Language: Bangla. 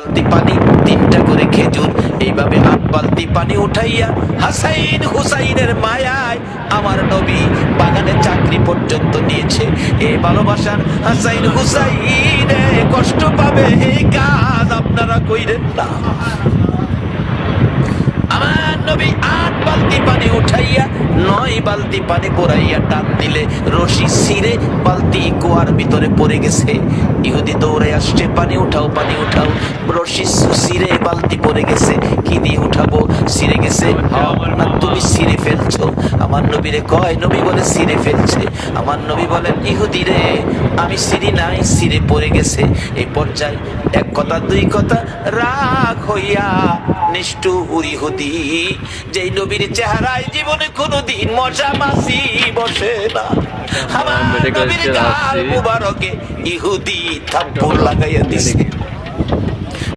বালতি পানি, 3টা করে খেজুর, এইভাবে 8 বালতি পানি উঠাইয়া হাসাইন হুসাইনের মায়ায় আমার নবী বাগানে চাকরি পর্যন্ত নিয়েছে। এই ভালোবাসার হাসাইন হুসাইনে কষ্ট পাবে, এই কাজ আপনারা কইরেন না। আমার নবী 8 বালতি পানি উঠাইয়া 9 বালতি পানি পড়াইয়া টান দিলে রশি ছিঁড়ে বালতি কুয়ার ভিতরে পড়ে গেছে। ইহুদি দৌড়ে আসছে, পানি উঠাও পানি উঠাও। রশি ছিঁড়ে বালতি পড়ে গেছে, কি দিয়ে উঠাবো? ছিঁড়ে গেছে। না তুমি ছিঁড়ে ফেলছো? আমার নবীরে কয়, নবী বলে ছিঁড়ে ফেলছে। আমার নবী বলেন, ইহুদি রে আমি ছিঁড়ি নাই, ছিঁড়ে পড়ে গেছে। এই পর্যায়ে এক কথা দুই কথা রাগ হইয়া নিষ্ঠুর ইহুদি, যেই নবীর চেহারায় জীবনে কোনোদিন মশা মাছি বসে না, আমার নবীর গাল মুবারকে ইহুদি থাপ্পড় লাগাইয়া দিছে।